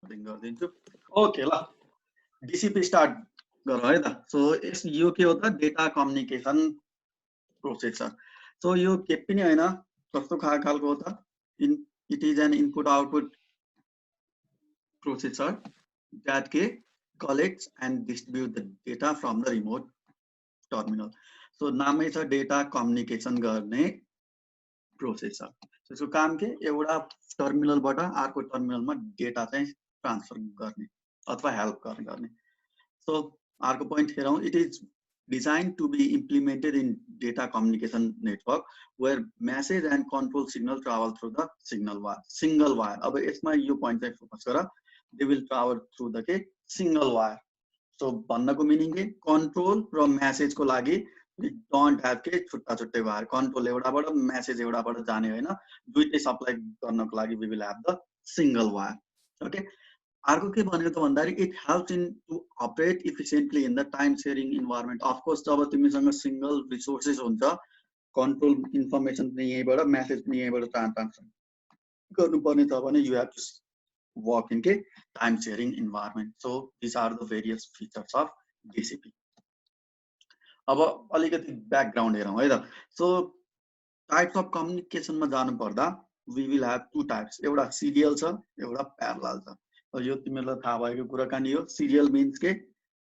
गरिदिन्छु ओके ल DCP start गरौँ है त सो यो के हो त डेटा कम्युनिकेसन प्रोसेसर सो यो के पनि हैन कस्तो खालको हो त it is an input output processor that collects and distribute the data from the remote terminal so नामै छ डेटा कम्युनिकेसन गर्ने प्रोसेसर त्यसको काम के एउटा टर्मिनलबाट अर्को टर्मिनलमा डेटा चाहिँ ट्रान्सफर गर्ने अथवा हेल्प गर्ने सो अर्को पोइन्ट हेरौँ it is designed to be implemented in data communication network where message and control signal travel through the single wire अब यसमा यो पोइन्ट चाहिँ फोकस गर they will travel through the single wire so भन्नको meaning के control र message को लागि we don't have के छुट्टा छुट्टै वायर कन्ट्रोल एउटाबाट मेसेज एउटाबाट जाने हैन दुईटै सप्लाई गर्नको लागि we will have the single wire okay अर्को के भनेको त भन्दाखेरि it helps in to operate efficiently in the time sharing environment of course जब तिमीसँग सिंगल रिसोर्सेस हुन्छ कन्ट्रोल इन्फर्मेसन पनि यहीबाट मेसेज पनि यहीबाट ट्रान्सफर गर्नुपर्ने छ भने you have to work in के time sharing environment so this are the various features of DCP अब अलिकति ब्याकग्राउन्ड हेरौँ है त सो टाइप्स अफ कम्युनिकेसनमा जानु पर्दा we will have two types एउटा सिरियल छ एउटा प्यारलल छ यो तिमीलाई थाहा भएको कुराकानी हो सिरियल मिन्स के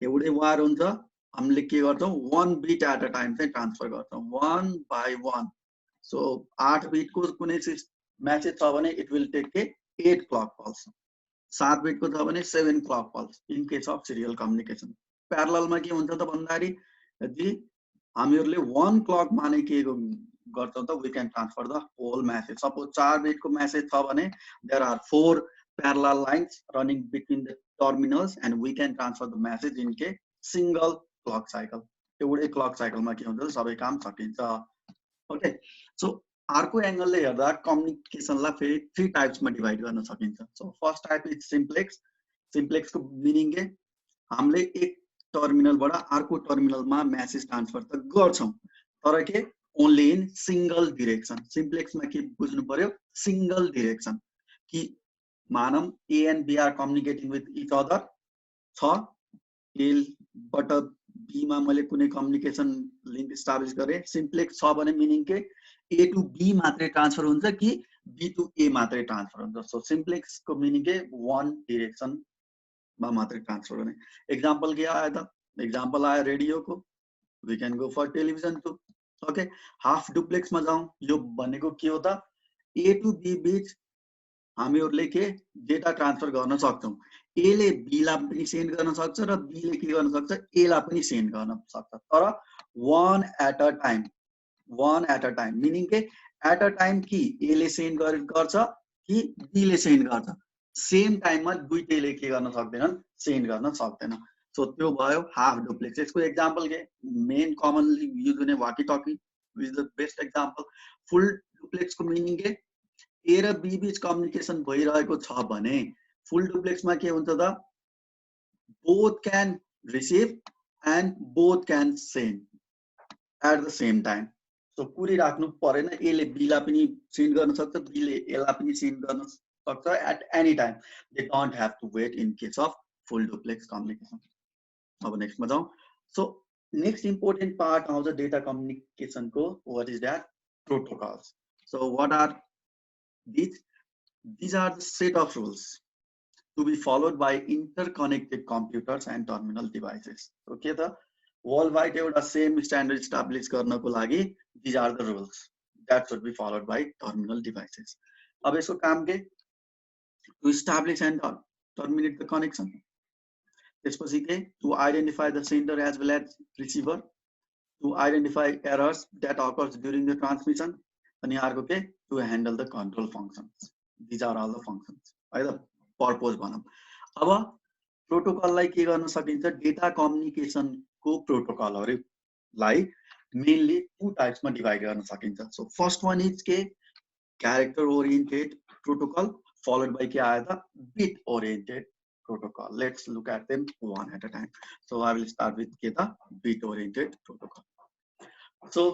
एउटै वायर हुन्छ हामीले के गर्छौं 1 बिट एट अ टाइम चाहिँ ट्रान्सफर गर्छौं 1 बाइ 1 सो 8 बिट को कुनै मेसेज छ भने इट विल टेक के 8 क्लक पल्स 7 बिट को छ भने 7 clock pulse in case of serial communication प्यारललमा के हुन्छ त भन्दाखेरि यदि हामीहरुले 1 क्लक माने के गर्छौं त we can transfer the whole message suppose 4 bit को मेसेज छ भने there are 4 parallel lines running between the terminals and we can transfer the message in a single clock cycle एउटै clock cycle मा के हुन्छ सबै काम सकिन्छ ओके सो अर्को एंगलले हेर्दा कम्युनिकेसनलाई फेरि 3 टाइप्स मा डिवाइड गर्न सकिन्छ so first type is simplex को मिनिङ के हामीले एक टर्मिनलबाट अर्को टर्मिनलमा मेसेज ट्रान्सफर त गर्छौं तर के only in single direction simplex मा के बुझ्नु पर्यो सिंगल डाइरेक्सन कि मानम A and B are communicating with each other छ A बाट B मा मैले कुनै कम्युनिकेसन लिंक एस्टाब्लिश गरे सिम्प्लेक्स छ भने मिनिङ के A to B मात्रै ट्रान्सफर हुन्छ कि B to A मात्रै ट्रान्सफर हुन्छ सो सिम्प्लेक्स को मिनिङ के वन डाइरेक्सन मा मात्रै ट्रान्सफर गर्ने एक्जाम्पल के आयो त एक्जाम्पल आयो रेडियो को we can go for television too okay half duplex मा जाउँ यो भनेको के हो त A to B बीच हामीहरुले के डेटा ट्रान्सफर गर्न सक्छौं A ले B लाई पनि सेन्ड गर्न सक्छ र B ले के गर्न सक्छ A लाई पनि सेन्ड गर्न सक्छ तर one at a time meaning के एट अ टाइम कि A ले सेन्ड गर्छ कि B ले सेन्ड गर्छ सेम टाइममा दुईटैले के गर्न सक्दैनन् सेन्ड गर्न सक्दैन सो त्यो भयो हाफ डुप्लेक्स यसको एक्जाम्पल के मेन कमनली युज हुने walkie talkie is the best example full duplex को मिनिङ के A र B बीच कम्युनिकेसन भइरहेको छ भने फुल डुप्लेक्स मा के हुन्छ त both can receive and both can send at the same time so कुरी राख्नु परेन A ले B लाई पनि सेन्ड गर्न सक्छ B ले A लाई पनि सेन्ड गर्न सक्छ at any time they don't have to wait in case of full duplex communication अब नेक्स्ट मा जाउँ सो नेक्स्ट इम्पोर्टेन्ट पार्ट आउँछ डेटा कम्युनिकेसन को what is that protocols so what are These are the set of rules to be followed by interconnected computers and terminal devices. Okay, the worldwide एउटा same standard establish गर्नको लागि these are the rules that should be followed by terminal devices. अब यसको काम के to establish and terminate the connection. त्यसपछि के to identify the sender as well as receiver, to identify errors that occurs during the transmission. अनि अर्को के to handle the control functions. These are all the functions. है त purpose भनौं अब protocol लाई के गर्न सकिन्छ डेटा कम्युनिकेसन को प्रोटोकलहरुलाई मेनली टु टाइप्स मा डिवाइड गर्न सकिन्छ सो फर्स्ट वन इज के character oriented protocol followed by के आयो त bit oriented protocol let's look at them one at a time so I will start with के त बिट ओरिएन्टेड प्रोटोकल सो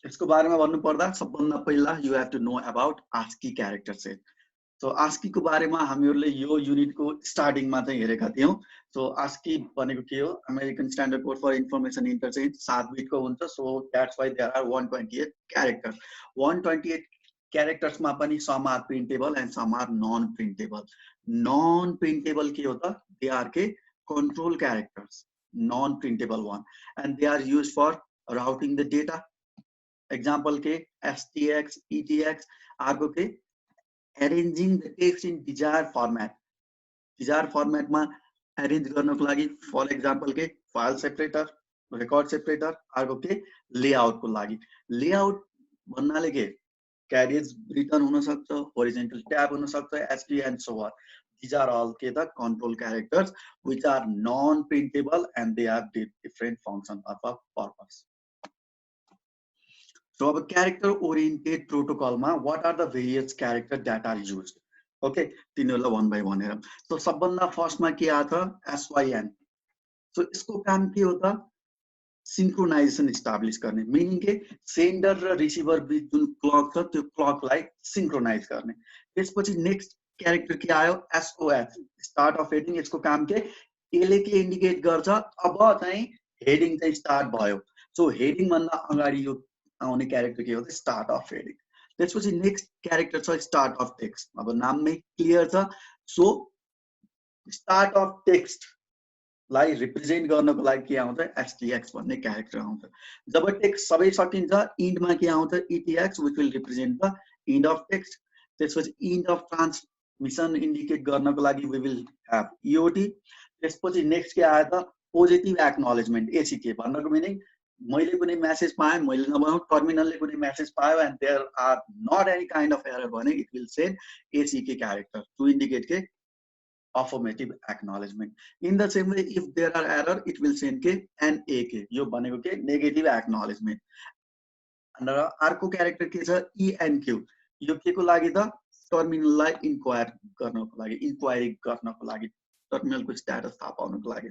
यसको बारेमा भन्नु पर्दा सबभन्दा पहिला you have to know about ASCII character set so ASCII को बारेमा हामीहरूले यो युनिटको स्टार्टिङमा चाहिँ हेरेका थियौं। सो ASCII भनेको के हो? American standard code for information interchange 7 बिटको हुन्छ। So that's why there are 128 characters. 128 क्यारेक्टर्समा पनि some are printable and some are non printable. Non printable के हो त? दे आर के control characters, non printable one, and they are used for routing the data. Example के STX, ETX आर्को के arranging the text in desired format. Desired format मा arrange गर्नको लागि for example के file separator, record separator आर्को के layout को लागि. Layout भन्नाले के carriage return हुन सक्छ, horizontal tab हुन सक्छ, SD and so on. These are all the control characters which are non-printable and they have different function of a purpose. So a character-oriented protocol ma, what are the various characters that are used? Okay, one by one. So सबभन्दा first ma के आया था? SYN. So इसको काम के होता? Synchronization establish करने. Meaning के sender र receiver बीच जुन clock छ त्यो clock लाई synchronize करने. त्यसपछि next क्यारेक्टर के आयो? SOH, start of heading. यसको काम के? यसले के इन्डिकेट गर्छ? अब चाहिँ हेडिङ चाहिँ स्टार्ट भयो। सो हेडिङ भन्दा अगाडि यो आउने क्यारेक्टर के हो? Start of heading. त्यसपछि नेक्स्ट क्यारेक्टर छ स्टार्ट अफ टेक्स्ट। अब नाममै क्लियर छ। सो स्टार्ट अफ टेक्स्ट लाई रिप्रेजेन्ट गर्नको लागि के आउँछ? STX भन्ने क्यारेक्टर आउँछ। जब टेक्स्ट सबै सकिन्छ इन्डमा के आउँछ? ETX which will represent the end of text। त्यसपछि end of ट्रान्समिसन इन्डिकेट गर्नको लागि we will have EOT। त्यसपछि नेक्स्ट के आयो त? पोजिटिभ एक्नोलेजमेन्ट, ACK भन्नको मिनिङ मैले कुनै मेसेज पाएँ, मैले नभनौँ टर्मिनलले कुनै मेसेज पायो and there are not any kind of error भने it will send ACK character to indicate के affirmative acknowledgement. In the same way, if there are error, it will send के NAK, यो भनेको के negative acknowledgement. And अर्को character के छ? ENQ, यो के को लागि त? टर्मिनललाई इन्क्वायर गर्नको लागि, इन्क्वायरी गर्नको लागि, टर्मिनलको स्ट्याटस थाहा पाउनको लागि।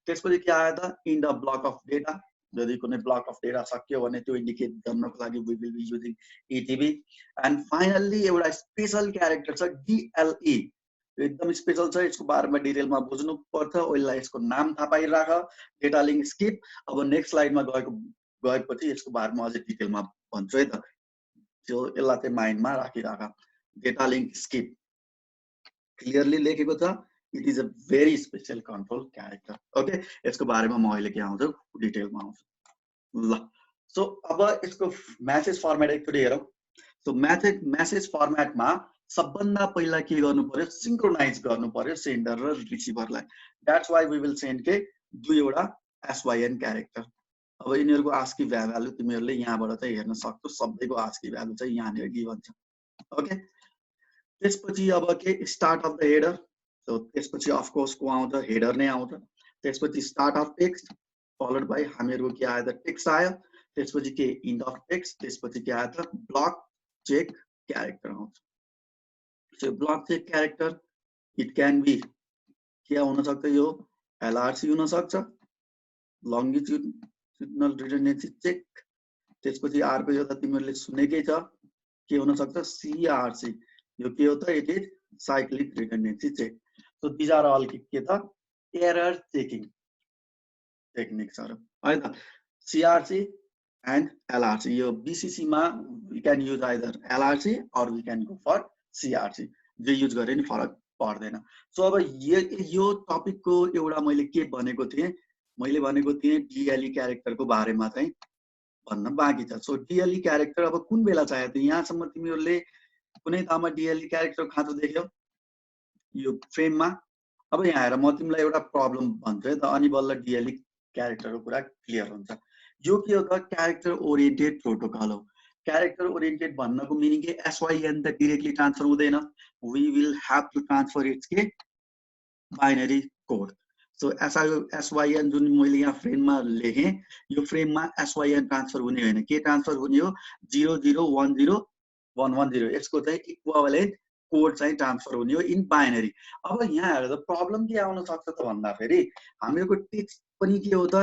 त्यसपछि के आयो त? And of block of data. यदि कुनै ब्लक अफ डेटा सक्यो भने त्यो इन्डिकेट गर्नको लागि we will be using ETB। And finally एउटा स्पेशल क्यारेक्टर छ DLE। एकदम स्पेशल छ, यसको बारेमा डिटेलमा बुझ्नु पर्छ। ओइला यसको नाम थाहा पाइराख, डेटा लिंक स्किप। अब नेक्स्ट स्लाइडमा गएपछि यसको बारेमा अझै डिटेलमा भन्छु है त। त्यो यसलाई चाहिँ माइन्डमा राखिराख। डेटा लिंक स्किप क्लियरली लेखेको छ। It is a very special control character. Okay, यसको बारेमा म अहिले के आउँछु डिटेलमा आउँछु ल। सो अब यसको मेसेज फर्मेट एकचोटि हेरौँ। सो मेसेज फर्मेटमा सबभन्दा पहिला के गर्नु पर्यो? सिंक्रोनाइज गर्नु पर्यो सेन्डर र रिसिभरलाई। That's why we will send के दुईवटा SYN क्यारेक्टर। अब यिनीहरूको ASCII भ्यालु तिमीहरूले यहाँबाट चाहिँ हेर्न सक्छौ। सबैको ASCII भ्यालु चाहिँ यहाँनिर गिभन छ। ओके, त्यसपछि अब के start of the header. So त्यसपछि अफ कोर्स को आउँछ? हेडर नै आउँछ। त्यसपछि start of text followed by हामीहरूको के आयो त? टेक्स्ट आयो। त्यसपछि के एन्ड अफ टेक्स्ट। त्यसपछि के आयो त? ब्लक चेक क्यारेक्टर आउँछ। So block check character it can be के हुन सक्छ? यो LRC हुन सक्छ, लङ्गिट्युडनल रिडन्डेन्सी चेक। त्यसपछि अर्को यो त तिमीहरूले सुनेकै छ, के हुन सक्छ? CRC। यो के हो त? It is cyclic redundancy check. So these are all के त? एरर चेकिङ टेक्निक्सहरु है त। CRC and LRC। यो BCC मा we can use either LRC और we can go for CRC। जे युज गरे नि फरक पर्दैन। सो अब यो टपिकको एउटा मैले के भनेको थिएँ? मैले भनेको थिएँ DLE क्यारेक्टरको बारेमा चाहिँ भन्न बाँकी छ। सो DLE क्यारेक्टर अब कुन बेला चाहियो त? यहाँसम्म तिमीहरूले कुनै ठाउँमा DLE क्यारेक्टर खाँचो देख्यौ यो फ्रेममा? अब यहाँ हेर, म तिमीलाई एउटा प्रब्लम भन्छु है त, अनि बल्ल DLE क्यारेक्टरको कुरा क्लियर हुन्छ। यो के हो त? क्यारेक्टर ओरिएन्टेड प्रोटोकल हो। क्यारेक्टर ओरिएन्टेड भन्नको मिनिङ के? SYN त डाइरेक्टली ट्रान्सफर हुँदैन। We will have to transfer it's के बाइनरी कोड। सो SYN जुन मैले यहाँ फ्रेममा लेखेँ, यो फ्रेममा SYN ट्रान्सफर हुने होइन। के ट्रान्सफर हुने हो? 0010110। यसको चाहिँ इक्विभलेन्ट कोड चाहिँ ट्रान्सफर हुने हो इन बाइनरी। अब यहाँ हेर्दा प्रब्लम के आउन सक्छ त भन्दाखेरि हामीहरूको टेक्स्ट पनि के हो त?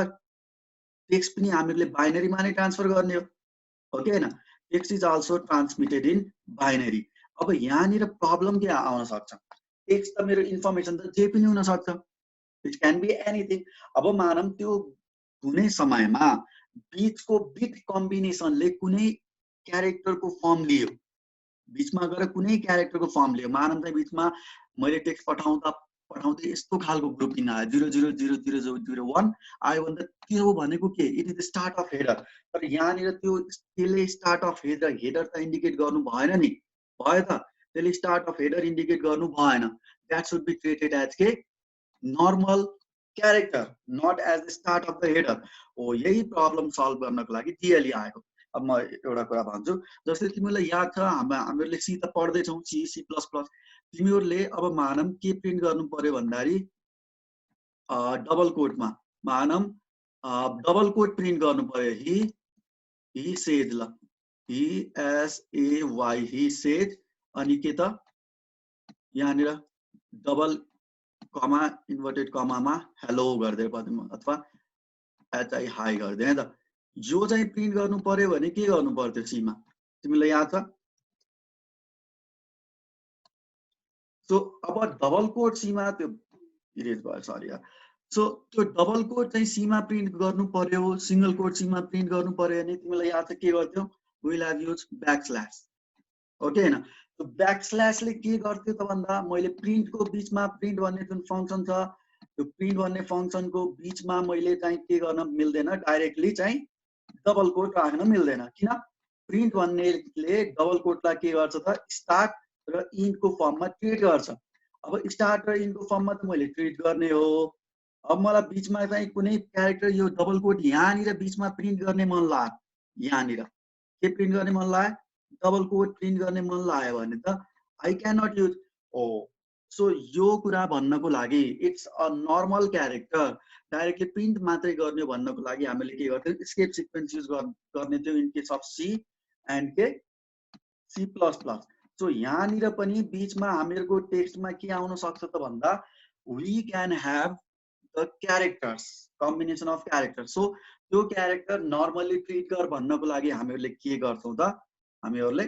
टेक्स्ट पनि हामीहरूले बाइनरीमा नै ट्रान्सफर गर्ने हो कि हैन? Text is also transmitted in binary. अब यहाँनिर प्रब्लम के आउन सक्छ, टेक्स्ट त मेरो इन्फर्मेसन त जे पनि हुन सक्छ, इट क्यान बी एनिथिङ। अब मानौँ त्यो कुनै समयमा बिचको बिट कम्बिनेसनले कुनै क्यारेक्टरको फर्म लियो, बिचमा गएर कुनै क्यारेक्टरको फर्म लियो, मानौँ चाहिँ बिचमा मैले टेक्स्ट पठाउँदै यस्तो खालको ग्रुपिङ आयो 000001 आयो भने त त्यो भनेको के, it is the start of header. तर यहाँनिर त्यसले स्टार्ट अफ हेडर त इन्डिकेट गर्नु भएन नि, भयो त, त्यसले स्टार्ट अफ हेडर इन्डिकेट गर्नु भएन। That should be treated as के normal character, not as the start of the header हो। यही प्रब्लम सल्भ गर्नको लागि डिएलई आएको। अब म एउटा कुरा भन्छु, जस्तै तिमीलाई याद छ हामीहरूले सी त पढ्दैछौँ, सी प्लस प्लस, तिमीहरूले अब मानौँ के प्रिन्ट गर्नु पर्यो भन्दाखेरि डबल कोटमा मानौँ डबल कोट प्रिन्ट गर्नु पर्यो, ही सेज, ल HSAY ही सेज, अनि के त यहाँनिर डबल कमा इन्भर्टेड कमामा हेलो गरिदियो अथवा HI हाई गरिदियो है त। यो चाहिँ प्रिन्ट गर्नु पर्यो भने के गर्नु पर्थ्यो सीमा, तिमीलाई याद छ? सो अब डबल कोट सीमा त्यो इरेज भयो, सरी यार। सो त्यो डबल कोट चाहिँ सीमा प्रिन्ट गर्नु पर्यो, सिंगल कोट सीमा प्रिन्ट गर्नु पर्यो भने तिमीलाई याद छ के गर्थ्यौ, विल हैव युज ब्याकस्ल्यास, ओके हैन? त्यो ब्याकस्ल्यासले के गर्थ्यो त भन्दा मैले प्रिन्टको बीचमा प्रिन्ट भन्ने जुन फंक्सन छ, त्यो प्रिन्ट भन्ने फंक्सनको बीचमा मैले चाहिँ के गर्न मिल्दैन, डाइरेक्टली चाहिँ डबल कोट राख्न मिल्दैन। किन? प्रिन्ट भन्नेले डबल कोटलाई के गर्छ त स्टार्ट र इन्डको फर्ममा ट्रिट गर्छ। अब स्टार्ट र इन्डको फर्ममा त मैले ट्रिट गर्ने हो। अब मलाई बीचमा चाहिँ कुनै क्यारेक्टर यो डबल कोट यहाँनिर बीचमा प्रिन्ट गर्ने मन लाग्यो, यहाँनिर के प्रिन्ट गर्ने मन लाग्यो, डबल कोट प्रिन्ट गर्ने मन लाग्यो भने त I can not use O. So यो कुरा भन्नको लागि it's a normal character, directly print मात्रै गर्ने भन्नको लागि हामीले के गर्थ्यौँ, स्केप सिक्वेन्स युज गर्ने थियो in case of C and C सी प्लस प्लस। सो यहाँनिर पनि बीचमा हामीहरूको टेक्स्टमा के आउन सक्छ त भन्दा we can have the characters, combination of characters. So त्यो क्यारेक्टर नर्मली ट्रिट गर भन्नको लागि हामीहरूले के गर्छौँ त, हामीहरूले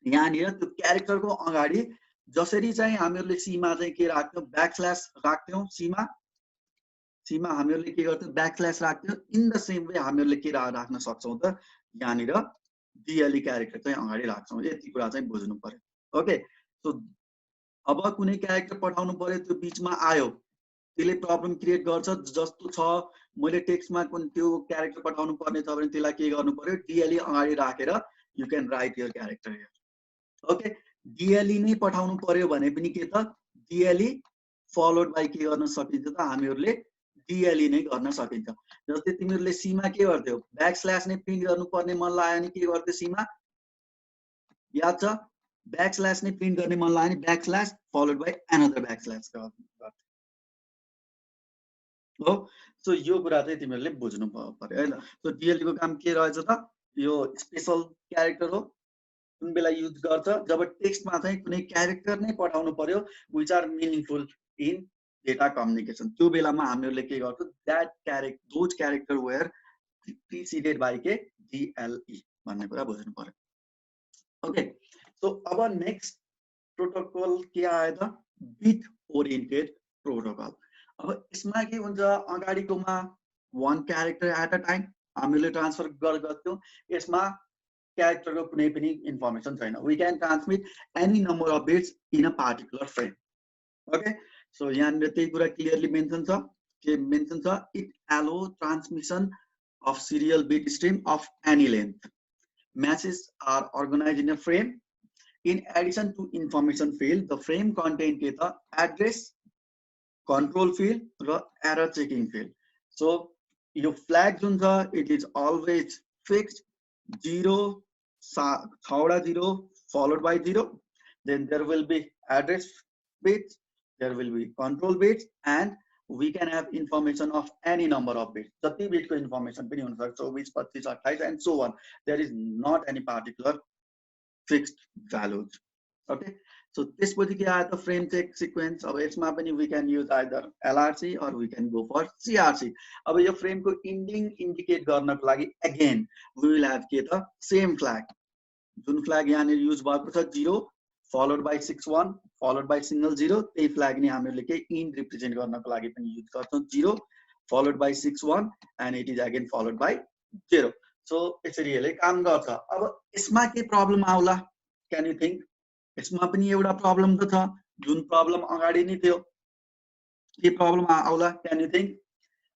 यहाँनिर त्यो क्यारेक्टरको अगाडि जसरी चाहिँ हामीहरूले सीमा चाहिँ के राख्थ्यौँ, ब्याकस्ल्यास राख्थ्यौँ, सीमा हामीहरूले के गर्थ्यौँ, ब्याकस्ल्यास राख्थ्यौँ। इन द सेम वे हामीहरूले के राख्न सक्छौँ त, यहाँनिर डिएलई क्यारेक्टर चाहिँ अगाडि राख्छौँ। यति कुरा चाहिँ बुझ्नु पर्यो, ओके? सो अब कुनै क्यारेक्टर पठाउनु पर्यो, त्यो बीचमा आयो, त्यसले प्रब्लम क्रिएट गर्छ। जस्तो छ मैले टेक्स्टमा कुन त्यो क्यारेक्टर पठाउनु पर्ने छ भने त्यसलाई के गर्नु पर्यो, डिएलई अगाडि राखेर you can write your character here, okay? DLE नै पठाउनु पर्यो भने पनि के त, डिएलई फलोड बाई के गर्न सकिन्छ त, हामीहरूले डिएलई नै गर्न सकिन्छ। जस्तै तिमीहरूले सीमा के गर्थ्यौ, ब्याकस्ल्यास नै प्रिन्ट गर्नुपर्ने मन लाग्यो भने के गर्थ्यौ सीमा, याद छ? ब्याकस्ल्यास नै प्रिन्ट गर्ने मन लाग्यो भने ब्याकस्ल्यास फलोड बाई एनदर ब्याकस्ल्यास गर्थ्यौ हो। सो यो कुरा चाहिँ तिमीहरूले बुझ्नु पर्यो है त। सो डिएलई को काम के रहेछ त, यो स्पेशल क्यारेक्टर हो, कुन बेला युज गर्छ जब टेक्स्टमा चाहिँ कुनै क्यारेक्टर नै पठाउनु पर्यो which are meaningful in data communication, त्यो बेलामा हामीहरूले के गर्छौँ, that those character were preceded by के डिएलई भन्ने कुरा बुझ्नु पर्यो, ओके? सो अब नेक्स्ट प्रोटोकल के आयो त, बिट ओरिएन्टेड प्रोटोकल। अब यसमा के हुन्छ, अगाडिकोमा one character at a time हामीले ट्रान्सफर गर्थ्यौँ, यसमा क्यारेक्टरको कुनै पनि इन्फर्मेसन छैन। We can transmit any number of bits in a particular frame, okay? So यहाँनिर त्यही कुरा क्लियरली मेन्सन छ, के मेन्सन छ, it allow transmission of serial bit stream of any length, messages are organized in a frame. In addition to information field, the frame contain के त address, control field र error checking field. So यो flag जुन छ, it is always fixed, 0 0 followed by 0. Then there will be address bits, there will be control bits, and we can have information of any number of bits. जति bit को information पनि हुन सक्छ, 24, 25, 28 and so on. There is not any particular fixed values, okay? So त्यसपछि के आयो त, frame check sequence. अब यसमा पनि we can use either LRC or we can go for CRC। अब यो फ्रेमको इन्डिङ इन्डिकेट गर्नको लागि again we will have के त, सेम फ्ल्याग, जुन फ्ल्याग यहाँनिर युज भएको छ 0 followed by 61 followed by single 0 त्यही फ्ल्याग नि हामीहरूले के इन रिप्रेजेन्ट गर्नको लागि पनि युज गर्छौं 0 followed by 61 and it is again followed by 0 so यसरी यसले काम गर्छ अब यसमा के प्रब्लम आउला क्यान यु थिंक यसमा पनि एउटा प्रब्लम त छ जुन प्रब्लम अगाडि नै थियो के प्रब्लम आउला क्यान यु थिंक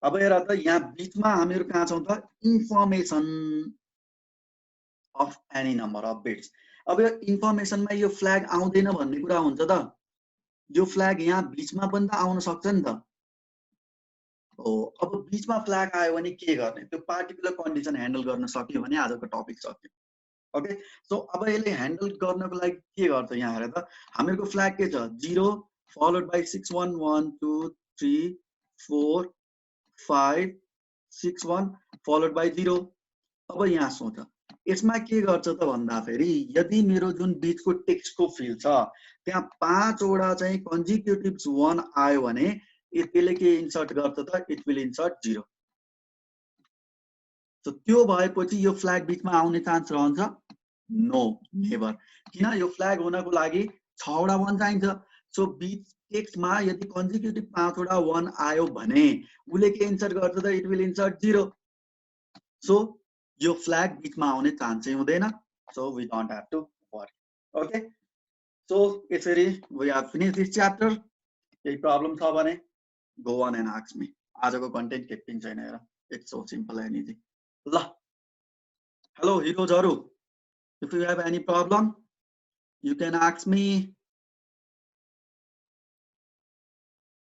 अब हेर त यहाँ बीचमा हामीहरु कहाँ छौं त information of any number of bits अब यो इन्फर्मेसनमा यो फ्ल्याग आउँदैन भन्ने कुरा हुन्छ त यो फ्ल्याग यहाँ बीचमा पनि त आउन सक्छ नि त हो अब बीचमा फ्ल्याग आयो भने के गर्ने त्यो पार्टिकुलर कन्डिसन ह्यान्डल गर्न सक्यो भने आजको टपिक सक्यो ओके सो अब यसले ह्यान्डल गर्नको लागि के गर्छ यहाँ हेर त हामीहरुको फ्ल्याग के छ 0 फलोड बाइ 61 1 2 3 4 5 61 फलोड बाइ 0 अब यहाँ सोच यसमा के गर्छ त भन्दा फेरि यदि मेरो जुन बीचको टेक्स्टको फिल्ड छ त्यहाँ 5 वटा चाहिँ कन्जिक्युटिभ्स 1 आयो भने त्यसले के इन्सर्ट गर्छ त इट विल इन्सर्ट 0 सो त्यो भएपछि यो फ्ल्याग बीचमा आउने चान्स रहन्छ नो नेभर किन यो फ्ल्याग हुनको लागि 6 वटा 1 चाहिन्छ सो बीच टेक्स्टमा यदि कन्जिक्युटिभ 5 वटा 1 आयो भने उले के इन्सर्ट गर्छ त इट विल इन्सर्ट 0 सो यो फ्ल्याग बीचमा आउने चान्स चाहिँ हुँदैन so we don't have to worry okay so यसरी we have finish this chapter केही प्रब्लम छ भने go on and ask me आजको कन्टेन्ट के पनि छैन हेर it's so simple and easy ल हेलो हिरोजहरु if you have any problem you can ask me